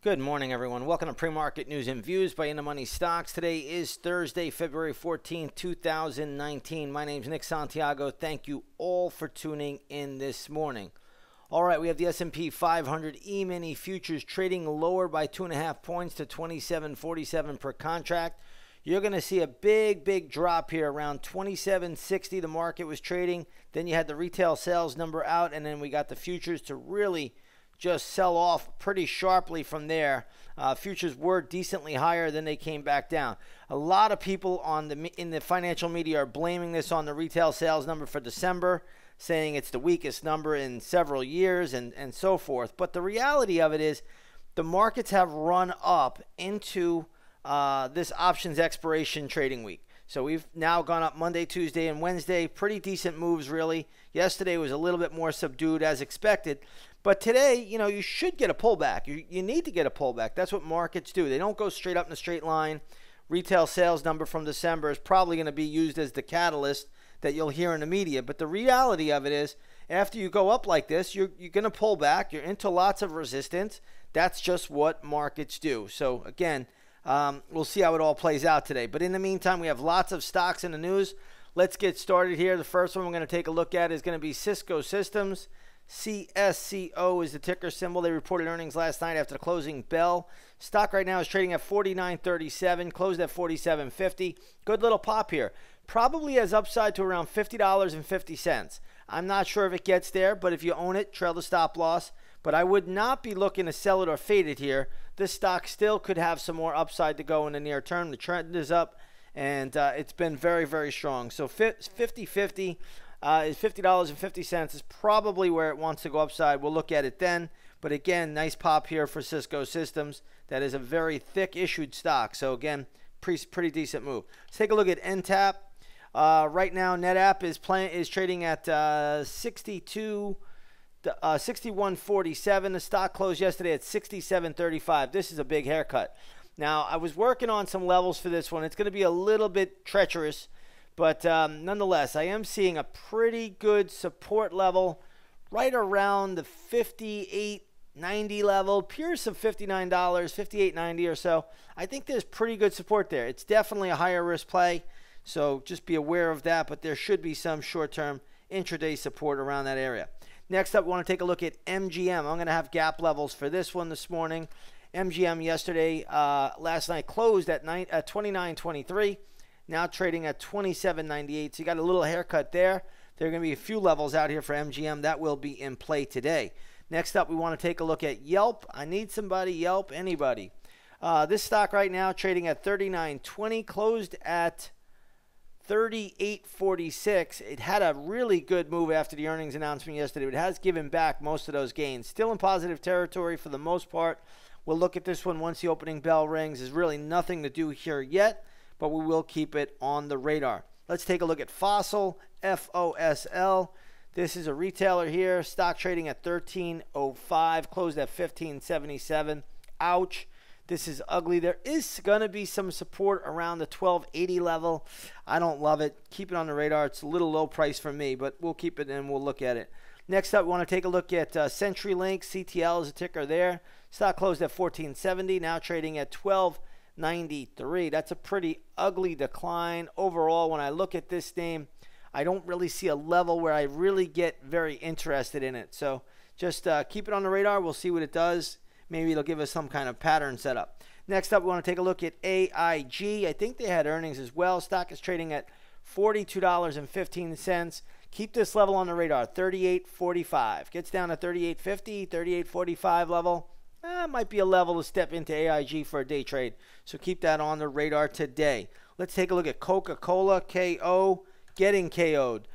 Good morning, everyone. Welcome to Pre-Market News and Views by In the Money Stocks. Today is Thursday, February 14th, 2019. My name is Nick Santiago. Thank you all for tuning in this morning. All right, we have the S&P 500 E-mini futures trading lower by 2.5 points to 27.47 per contract. You're going to see a big drop here around 27.60. The market was trading. Then you had the retail sales number out, and then we got the futures to really just sell off pretty sharply from there. Futures were decently higher, then they came back down. A lot of people in the financial media are blaming this on the retail sales number for December, saying it's the weakest number in several years and so forth. But the reality of it is the markets have run up into this options expiration trading week. So we've now gone up Monday, Tuesday, and Wednesday. Pretty decent moves, really. Yesterday was a little bit more subdued as expected. But today, you should get a pullback. You need to get a pullback. That's what markets do. They don't go straight up in a straight line. Retail sales number from December is probably going to be used as the catalyst that you'll hear in the media. But the reality of it is, after you go up like this, you're going to pull back. You're into lots of resistance. That's just what markets do. So, again, we'll see how it all plays out today. But in the meantime, we have lots of stocks in the news. Let's get started here. The first one we're going to take a look at is going to be Cisco Systems. CSCO is the ticker symbol. They reported earnings last night after the closing bell. Stock right now is trading at $49.37, closed at $47.50. Good little pop here. Probably has upside to around $50.50. I'm not sure if it gets there, but if you own it, trail the stop loss. But I would not be looking to sell it or fade it here. This stock still could have some more upside to go in the near term. The trend is up, and it's been very strong. So 50-50 is $50.50 is probably where it wants to go upside. We'll look at it then. But again, nice pop here for Cisco Systems. That is a very thick issued stock. So again, pretty decent move. Let's take a look at NTAP. Right now, NetApp is trading at 61.47. The stock closed yesterday at 67.35. This is a big haircut. Now, I was working on some levels for this one. It's going to be a little bit treacherous, but nonetheless, I am seeing a pretty good support level right around the $58.90 level. Pierce of $59, $58.90 or so. I think there's pretty good support there. It's definitely a higher risk play, so just be aware of that, but there should be some short-term intraday support around that area. Next up, we want to take a look at MGM. I'm going to have gap levels for this one this morning. MGM yesterday, last night, closed at $29.23. Now trading at $27.98. So you got a little haircut there. There are going to be a few levels out here for MGM that will be in play today. Next up, we want to take a look at Yelp. I need somebody. Yelp, anybody. This stock right now trading at $39.20, closed at $38.46. It had a really good move after the earnings announcement yesterday. It has given back most of those gains. Still in positive territory for the most part. We'll look at this one once the opening bell rings. There's really nothing to do here yet, but we will keep it on the radar. Let's take a look at Fossil, F-O-S-L. This is a retailer here. Stock trading at $13.05, closed at $15.77. Ouch. This is ugly. There is going to be some support around the $12.80 level. I don't love it. Keep it on the radar. It's a little low price for me, but we'll keep it and we'll look at it. Next up, we want to take a look at CenturyLink. CTL is a ticker there. Stock closed at $14.70, now trading at $12.93. That's a pretty ugly decline. Overall, when I look at this name, I don't really see a level where I really get very interested in it. So just keep it on the radar. We'll see what it does. Maybe it'll give us some kind of pattern setup. Next up, we want to take a look at AIG. I think they had earnings as well. Stock is trading at $42.15. Keep this level on the radar, $38.45. Gets down to $38.50, $38.45 level. Might be a level to step into AIG for a day trade. So keep that on the radar today. Let's take a look at Coca-Cola, KO, getting KO'd.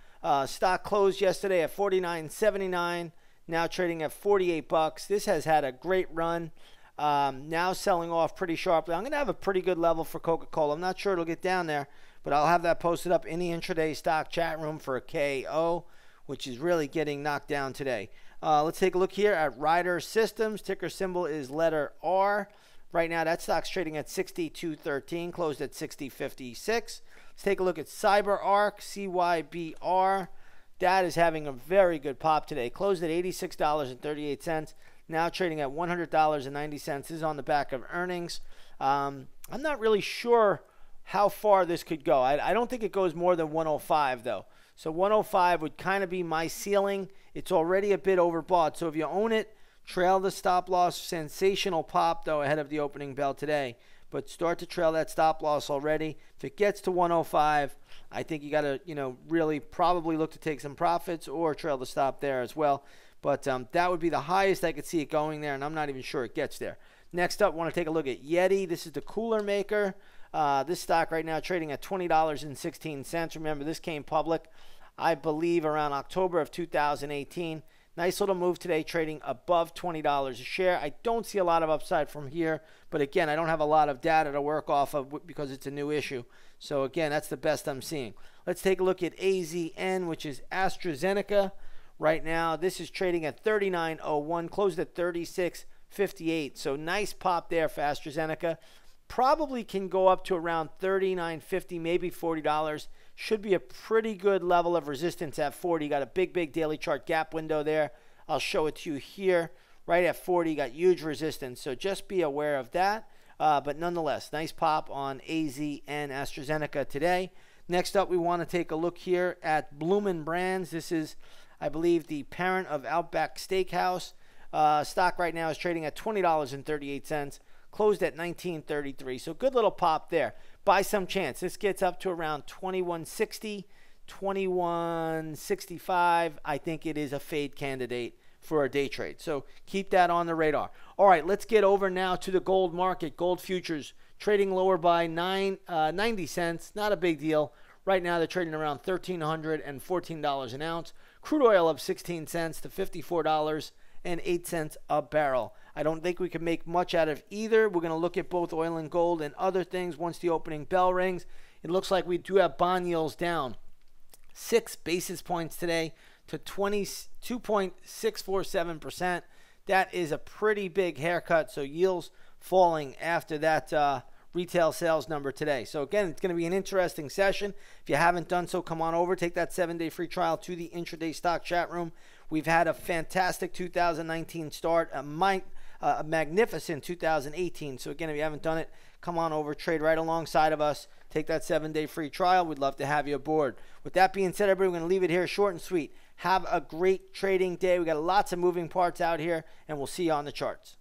Stock closed yesterday at $49.79. Now trading at 48 bucks. This has had a great run. Now selling off pretty sharply. I'm going to have a pretty good level for Coca-Cola. I'm not sure it'll get down there, but I'll have that posted up in the intraday stock chat room for a KO, which is really getting knocked down today. Let's take a look here at Ryder Systems. Ticker symbol is letter R. Right now, that stock's trading at $62.13, closed at $60.56. Let's take a look at CyBR, CYBR. That is having a very good pop today. Closed at $86.38. now trading at $100.90. This is on the back of earnings. I'm not really sure how far this could go. I don't think it goes more than 105 though. So 105 would kind of be my ceiling. It's already a bit overbought. So if you own it, trail the stop loss. Sensational pop though ahead of the opening bell today. But start to trail that stop loss already. If it gets to 105, I think you got to, really probably look to take some profits or trail the stop there as well. But that would be the highest I could see it going there, and I'm not even sure it gets there. Next up, I want to take a look at Yeti. This is the cooler maker. This stock right now trading at $20.16. Remember, this came public, I believe, around October of 2018. Nice little move today, trading above $20 a share. I don't see a lot of upside from here, but again, I don't have a lot of data to work off of because it's a new issue. So again, that's the best I'm seeing. Let's take a look at AZN, which is AstraZeneca. Right now, this is trading at $39.01, closed at $36.58. So nice pop there for AstraZeneca. Probably can go up to around $39.50, maybe $40. Should be a pretty good level of resistance at 40. Got a big daily chart gap window there. I'll show it to you here. Right at 40, got huge resistance. So just be aware of that. But nonetheless, nice pop on AZ and AstraZeneca today. Next up, we want to take a look here at Bloomin' Brands. This is, I believe, the parent of Outback Steakhouse. Stock right now is trading at $20.38. Closed at $19.33. So good little pop there. By some chance, this gets up to around $21.60, $21.65. I think it is a fade candidate for a day trade. So keep that on the radar. All right, let's get over now to the gold market. Gold futures trading lower by 90 cents. Not a big deal. Right now they're trading around $1,314 an ounce. Crude oil up 16 cents to $54.08 a barrel. I don't think we can make much out of either. We're going to look at both oil and gold and other things once the opening bell rings. It looks like we do have bond yields down 6 basis points today to 2.647%. That is a pretty big haircut. So yields falling after that retail sales number today. So again, it's going to be an interesting session. If you haven't done so, come on over. Take that 7-day free trial to the intraday stock chat room. We've had a fantastic 2019 start, a magnificent 2018. So again, if you haven't done it, come on over, trade right alongside of us. Take that 7-day free trial. We'd love to have you aboard. With that being said, everybody, we're going to leave it here short and sweet. Have a great trading day. We got lots of moving parts out here, and we'll see you on the charts.